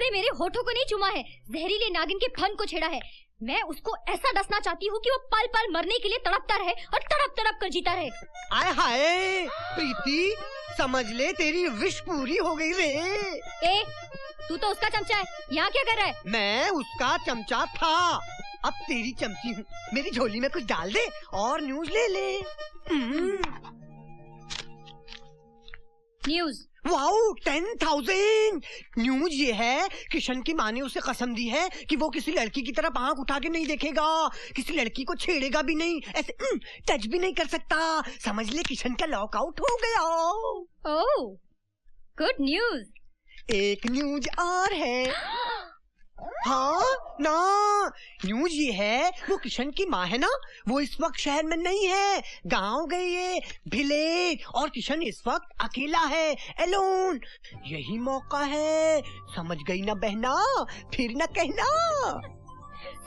उसने मेरे होठों को नहीं चूमा है, जहरीले नागिन के फन को छेड़ा है। मैं उसको ऐसा डसना चाहती हूँ कि वो पल पल मरने के लिए तड़पता रहे और तड़प तड़प कर जीता रहे। आय हाय प्रीति, समझ ले तेरी विश पूरी हो गई रे। ए, तू तो उसका चमचा है, यहाँ क्या कर रहा है? मैं उसका चमचा था, अब तेरी चमची हूँ। मेरी झोली में कुछ डाल दे और न्यूज ले ले। न्यूज? वाओ, 10,000 न्यूज ये है, किशन की माँ ने उसे कसम दी है कि वो किसी लड़की की तरफ आंख उठा के नहीं देखेगा, किसी लड़की को छेड़ेगा भी नहीं, ऐसे टच भी नहीं कर सकता। समझ ले किशन का लॉकआउट हो गया। ओह, गुड न्यूज। एक न्यूज और है। हाँ ना, न्यूज ये है, वो किशन की माँ है ना, वो इस वक्त शहर में नहीं है, गांव गई है, विलेज, और किशन इस वक्त अकेला है, एलोन। यही मौका है, समझ गई ना बहना, फिर न कहना।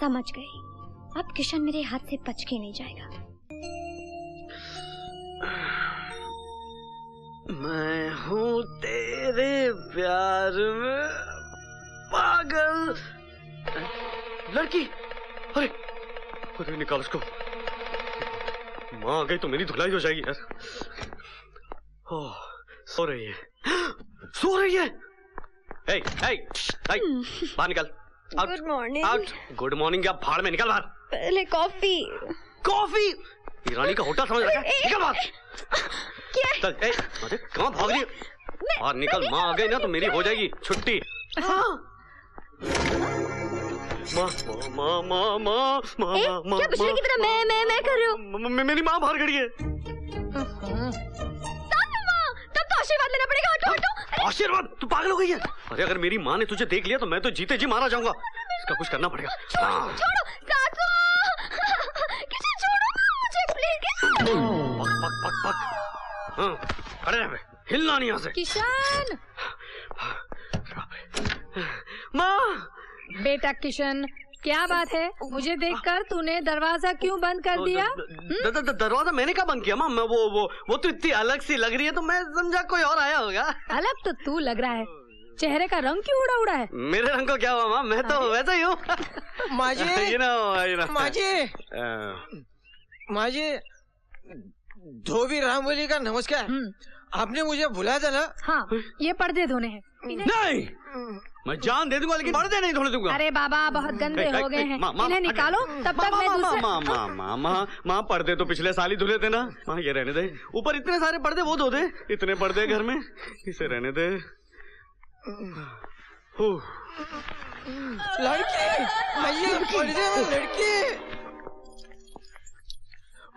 समझ गई, अब किशन मेरे हाथ से बच के नहीं जाएगा। मैं हूँ तेरे प्यार में पागल। लड़की, अरे अरे निकाल उसको, माँ आ गई तो मेरी धुलाई हो जाएगी यार। ओह, सो रही है, सो रही है। हे, हे, हे, बाहर निकल। Good morning. Out. Good morning क्या भाड़ में, निकल बाहर। पहले कॉफी। कॉफी? ईरानी का होटल समझ रखा है, निकल बाहर। क्या? चल, अरे कहाँ भाग रही है? बाहर निकल, माँ आ गई ना तो मेरी हो जाएगी छुट्टी। माँ माँ माँ माँ माँ माँ, क्या बिजली की तरह मैं कर रही हूँ? मेरी माँ बाहर खड़ी है। तब तो आशीर्वाद लेना पड़ेगा। हटो हटो। आशीर्वाद? तू पागल हो गई है? अरे अगर मेरी माँ ने तुझे देख लिया तो मैं तो जीते जी मारा जाऊंगा। इसका कुछ करना पड़ेगा। छोड़ो सासू, किसी छोड़ो ना मुझे प्लीज। पक पक पक पक। हाँ, खड़े रह बे, हिलना नहीं यहाँ से। किशन। माँ। बेटा किशन, क्या बात है? मुझे देखकर तूने दरवाजा क्यों बंद कर दिया? दरवाजा मैंने कहाँ बंद किया माँ? मैं वो तो इतनी अलग सी लग रही है तो मैं समझा कोई और आया होगा। अलग तो तू लग रहा है, चेहरे का रंग क्यों उड़ा उड़ा है? मेरे रंग को क्या हुआ माँ? मैं तो वैसा ही हूँ। माजी, धोबी रामबोली का नमस्कार। आपने मुझे बुलाया था ना? हाँ, ये पर्दे धोने हैं। नहीं, मैं जान दे दूंगा लेकिन पर्दे नहीं धोने दूंगा। अरे बाबा, बहुत गंदे हो गए हैं, इन्हें निकालो। तब तक मैं दूसरे। माँ पर्दे तो पिछले साल ही धुले थे ना। माँ ये रहने दे, ऊपर इतने सारे पर्दे वो धो दे, इतने पर्दे घर में, इसे रहने दे। लड़की, पर्दे में लड़की।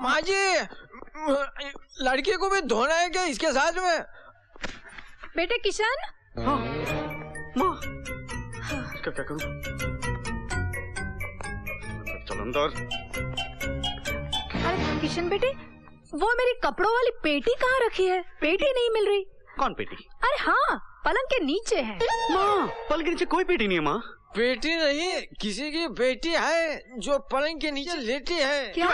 माँ जी, लड़की को भी धोना है क्या इसके साथ में? बेटे किशन। हाँ माँ, क्या करूँ? चल अंदर। अरे किशन बेटे, वो मेरी कपड़ों वाली पेटी कहाँ रखी है? पेटी नहीं मिल रही। कौन पेटी? अरे हाँ, पलंग के नीचे है। माँ, पलंग के नीचे कोई पेटी नहीं है माँ। पेटी नहीं, किसी की बेटी है जो पलंग के नीचे लेटी है। क्या?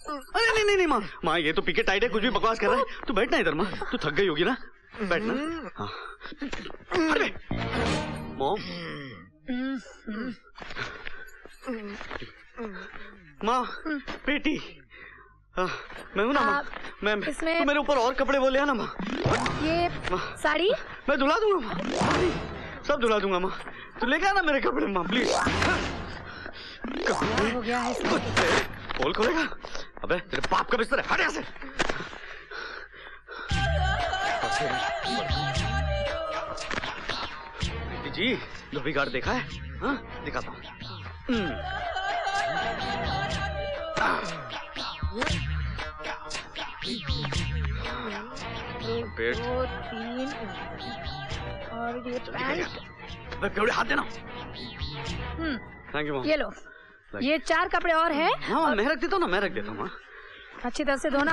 अरे नहीं नहीं माँ, माँ ये तो पीके टाइट है, कुछ भी बकवास कर रहा है। तू बैठना इधर माँ, तू थक गई होगी ना, बैठना। हाँ। अरे मॉम, माँ पेटी। मैं हूँ ना माँ, मैं तू मेरे ऊपर और कपड़े वो ले आना माँ। ये साड़ी मैं धुला दूंगा माँ, सब धुला दूंगा माँ। तू लेके आना मेरे कपड़े माँ प्लीज। हो गया है पोल खोलेगा? अबे तेरे बाप का बिस्तर है, हट यहाँ से। जी धोबी गार्ड देखा है? हाँ दिखाता हूँ। पेट 2 3 और ये पैंट। हाथ देना। Thank you mom. ये लो, ये 4 कपड़े और हैं। हाँ मैं रख देता हूँ ना, मैं रख देता हूँ। अच्छी तरह से धोना।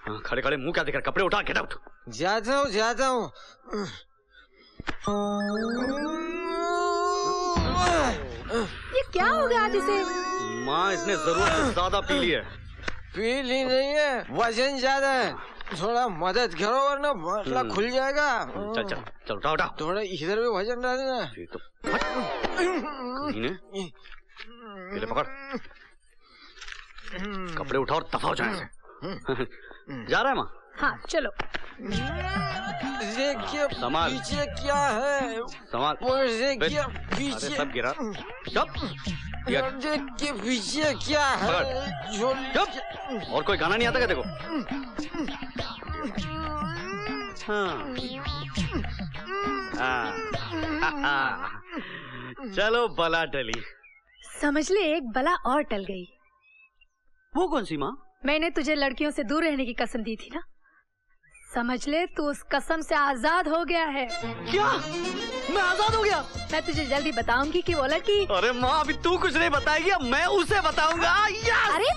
हाँ खड़े खड़े मुंह क्या दिख रहा? कपड़े उठा, गेट आउट। जाता हूँ। ये क्या हो गया आज इसे? माँ इसने जरूरत से ज्यादा पी ली है। पी ली नहीं है, वजन ज्यादा है। थोड़ा मदद करो वरना मसला खुल जाएगा। चल चल चल उठा उठा। थोड़ा इधर भी वजन डालना। ये तो ये पकड़, कपड़े उठाओ और दफा हो जाए से। जा रहा है माँ? हाँ चलो। ये क्या पीछे क्या है? संभाल। ये क्या पीछे? अरे सब गिरा। चुप। ये के पीछे क्या है? चुप। और कोई गाना नहीं आता क्या देखो? हाँ। चलो बला टली। समझ ले एक बला और टल गई। वो कौन सी माँ? मैंने तुझे लड़कियों से दूर रहने की कसम दी थी ना, समझ ले तू उस कसम से आजाद हो गया है। क्या? मैं आजाद हो गया? मैं तुझे जल्दी बताऊंगी कि वो लड़की। अरे माँ अभी तू कुछ नहीं बताएगी, अब मैं उसे बताऊंगा। अरे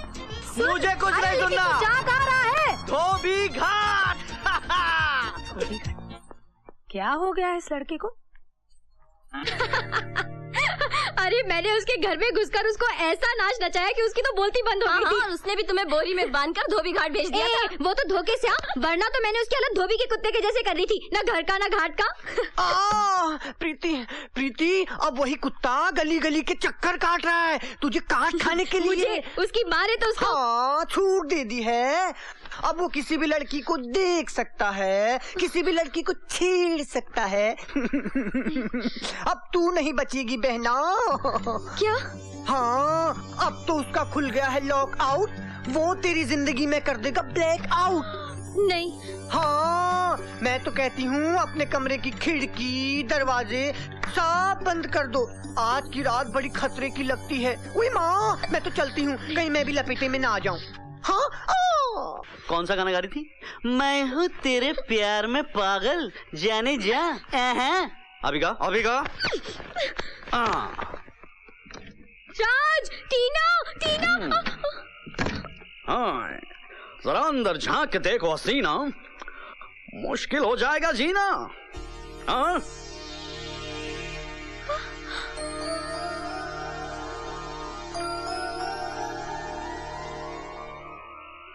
मुझे कुछ नहीं सुनना। जा रहा है धोबी घाट। क्या हो गया है इस लड़के को? अरे मैंने उसके घर में घुसकर उसको ऐसा नाच नचाया कि उसकी तो बोलती बंद हो गई थी। और उसने भी तुम्हें बोरी में बांधकर धोबी घाट भेज दिया था। वो तो धोखे से, वरना तो मैंने उसकी हालत धोबी के कुत्ते के जैसे कर दी थी, ना घर का ना घाट का। प्रीति प्रीति, अब वही कुत्ता गली गली के चक्कर काट रहा है तुझे काट खाने के लिए। उसकी माँ ने तो उसको छूट दे दी है। अब वो किसी भी लड़की को देख सकता है, किसी भी लड़की को छेड़ सकता है। अब तू नहीं बचेगी बहना। क्या? हाँ, अब तो उसका खुल गया है लॉक आउट। वो तेरी जिंदगी में कर देगा ब्लैक आउट। नहीं। हाँ, मैं तो कहती हूँ अपने कमरे की खिड़की दरवाजे सब बंद कर दो। आज की रात बड़ी खतरे की लगती है। उई माँ, मैं तो चलती हूँ, कहीं मैं भी लपेटे में ना आ जाऊँ। हाँ? कौन सा गाना गा रही थी? मैं हूँ तेरे प्यार में पागल, जाने जा। अभी गा, अभी गा। राज, टीना, टीना। हाँ, जरा अंदर झांक के देखो हसीना, मुश्किल हो जाएगा जीना। हाँ?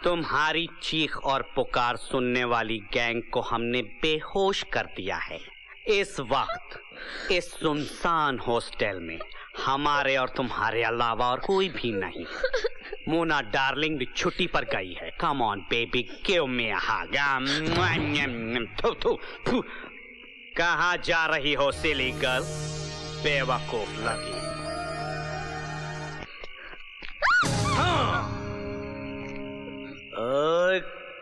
तुम्हारी चीख और पुकार सुनने वाली गैंग को हमने बेहोश कर दिया है। इस वक्त इस सुनसान हॉस्टल में हमारे और तुम्हारे अलावा और कोई भी नहीं। मोना डार्लिंग भी छुट्टी पर गई है। Come on baby, give me a hug. कहाँ जा रही हो सिली गर्ल, बेवकूफ लगी।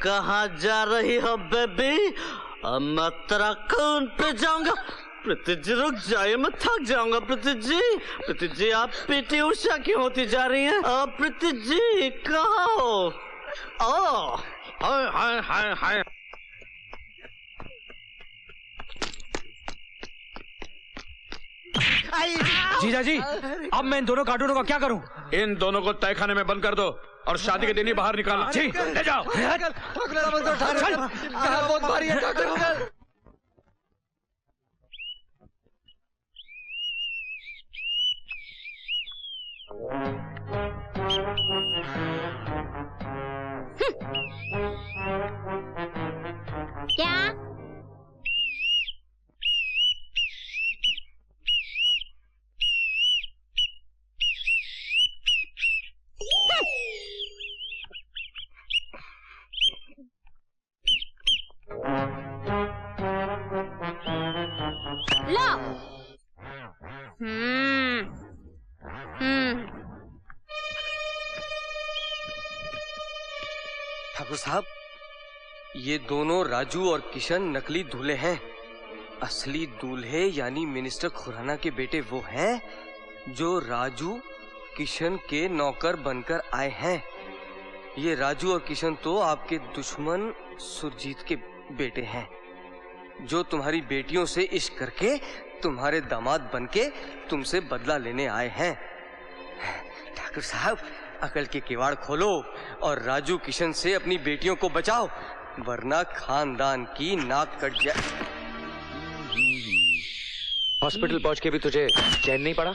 कहाँ जा रही हो बेबी? मैं तेरा खून पे जाऊंगा। प्रीति जी रुक जाइए, मैं थक जाऊंगा। प्रीति जी आप पीटी उषा क्यों होती जा रही हैं? प्रीति जी कहाँ हो? हाय हाय हाय। जीजा जी, अब मैं इन दोनों कार्टूनों का क्या करूं? इन दोनों को तहखाने में बंद कर दो और शादी के दिन ही बाहर निकालो। जी ले जाओ। बहुत भारी है। क्या? लो। ठाकुर साहब, ये दोनों राजू और किशन नकली दूल्हे हैं। असली दूल्हे यानी मिनिस्टर खुराना के बेटे वो हैं जो राजू किशन के नौकर बनकर आए हैं। ये राजू और किशन तो आपके दुश्मन सुरजीत के बेटे हैं, जो तुम्हारी बेटियों से इश्क करके तुम्हारे दामाद बनके तुमसे बदला लेने आए हैं। ठाकुर साहब, अकल के किवाड़ खोलो और राजू किशन से अपनी बेटियों को बचाओ, वरना खानदान की नाक कट जाए। हॉस्पिटल पहुंच के भी तुझे चैन नहीं पड़ा?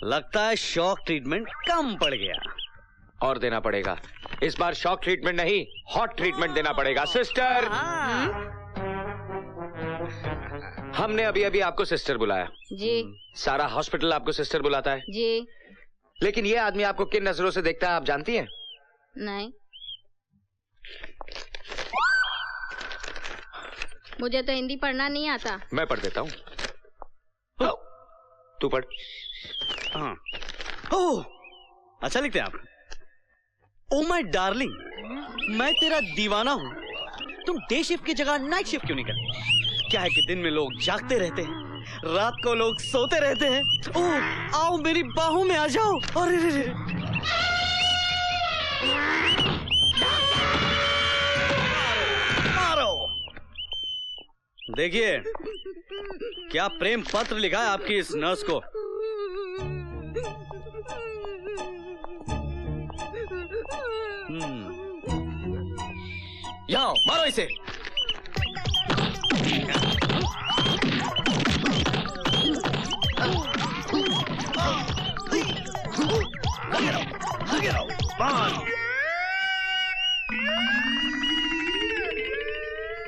लगता है शॉक ट्रीटमेंट कम पड़ गया। और देना पड़ेगा। इस बार शॉक ट्रीटमेंट नहीं, हॉट ट्रीटमेंट देना पड़ेगा। सिस्टर, हमने अभी अभी आपको सिस्टर बुलाया जी। सारा हॉस्पिटल आपको सिस्टर बुलाता है जी। लेकिन ये आदमी आपको किन नजरों से देखता है आप जानती हैं? नहीं, मुझे तो हिंदी पढ़ना नहीं आता। मैं पढ़ देता हूँ, तू पढ़। हाँ। ओह, अच्छा लिखते हैं आप। ओ माय डार्लिंग, मैं तेरा दीवाना हूँ। तुम डे शिफ्ट की जगह नाइट शिफ्ट क्यों नहीं करते? क्या है कि दिन में लोग जागते रहते हैं, रात को लोग सोते रहते हैं। ओह, आओ मेरी बाहों में आ जाओ। अरे रे रे। मारो। देखिए क्या प्रेम पत्र लिखा है आपकी इस नर्स को। यहाँ मारो इसे।